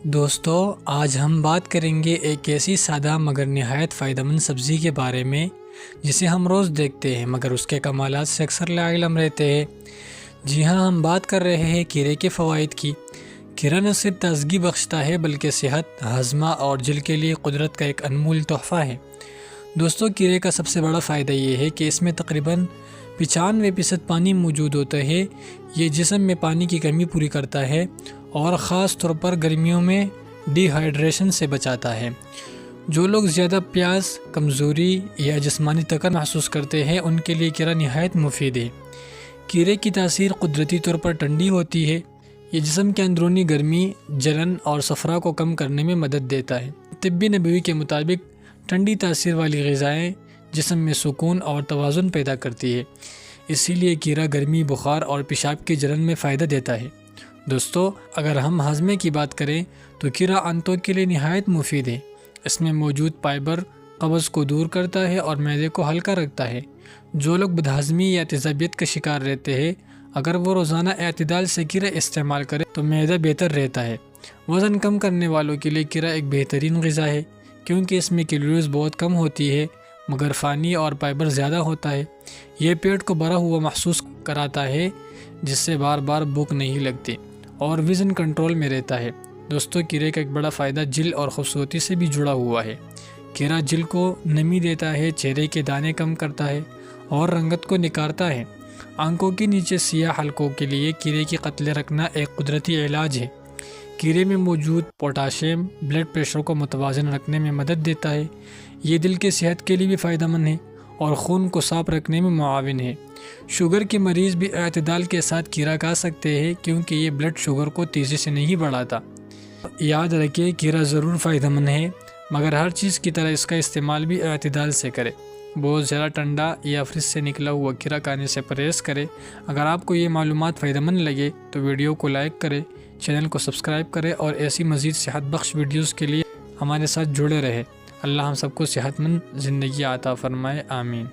دوستو آج ہم بات کریں گے ایک ایسی سادہ مگر نہایت فائدہ مند سبزی کے بارے میں جسے ہم روز دیکھتے ہیں مگر اس کے کمالات سے اکثر لا علم رہتے ہیں۔ جی ہاں، ہم بات کر رہے ہیں کھیرے کے فوائد کی۔ کھیرا نہ صرف تازگی بخشتا ہے بلکہ صحت، ہاضمہ اور جلد کے لیے قدرت کا ایک انمول تحفہ ہے۔ دوستو کھیرے کا سب سے بڑا فائدہ یہ ہے کہ اس میں تقریباً 95% پانی موجود ہوتا ہے۔ یہ جسم میں پانی کی کمی پوری کرتا ہے اور خاص طور پر گرمیوں میں ڈی ہائیڈریشن سے بچاتا ہے۔ جو لوگ زیادہ پیاس، کمزوری یا جسمانی تھکن محسوس کرتے ہیں ان کے لیے کھیرا نہایت مفید ہے۔ کھیرے کی تاثیر قدرتی طور پر ٹھنڈی ہوتی ہے۔ یہ جسم کے اندرونی گرمی، جلن اور صفرا کو کم کرنے میں مدد دیتا ہے۔ طب نبوی کے مطابق ٹھنڈی تاثیر والی غذائیں جسم میں سکون اور توازن پیدا کرتی ہے، اسی لیے کھیرا گرمی، بخار اور پیشاب کی جلن میں فائدہ دیتا ہے۔ دوستو اگر ہم ہاضمے کی بات کریں تو کھیرا آنتوں کے لیے نہایت مفید ہے۔ اس میں موجود فائبر قبض کو دور کرتا ہے اور معدے کو ہلکا رکھتا ہے۔ جو لوگ بدہضمی یا تیزابیت کا شکار رہتے ہیں، اگر وہ روزانہ اعتدال سے کھیرا استعمال کرے تو معدہ بہتر رہتا ہے۔ وزن کم کرنے والوں کے لیے کھیرا ایک بہترین غذا ہے کیونکہ اس میں کیلوریز بہت کم ہوتی ہے مگر فانی اور فائبر زیادہ ہوتا ہے۔ یہ پیٹ کو بھرا ہوا محسوس کراتا ہے جس سے بار بار بھوک نہیں لگتی اور وزن کنٹرول میں رہتا ہے۔ دوستو کھیرے کا ایک بڑا فائدہ جلد اور خوبصورتی سے بھی جڑا ہوا ہے۔ کھیرا جلد کو نمی دیتا ہے، چہرے کے دانے کم کرتا ہے اور رنگت کو نکھارتا ہے۔ آنکھوں کے نیچے سیاہ حلقوں کے لیے کھیرے کی قطلیں رکھنا ایک قدرتی علاج ہے۔ کھیرے میں موجود پوٹاشیم بلڈ پریشر کو متوازن رکھنے میں مدد دیتا ہے۔ یہ دل کے صحت کے لیے بھی فائدہ مند ہے اور خون کو صاف رکھنے میں معاون ہے۔ شوگر کے مریض بھی اعتدال کے ساتھ کھیرا کھا سکتے ہیں کیونکہ یہ بلڈ شوگر کو تیزی سے نہیں بڑھاتا۔ یاد رکھیں کھیرا ضرور فائدہ مند ہے مگر ہر چیز کی طرح اس کا استعمال بھی اعتدال سے کرے۔ بہت زیادہ ٹھنڈا یا فریج سے نکلا ہوا کھیرا کھانے سے پرہیز کرے۔ اگر آپ کو یہ معلومات فائدہ مند لگے تو ویڈیو کو لائک کرے، چینل کو سبسکرائب کرے اور ایسی مزید صحت بخش ویڈیوز کے لیے ہمارے ساتھ جڑے رہے۔ اللہ ہم سب کو صحت مند زندگی عطا فرمائے، آمین۔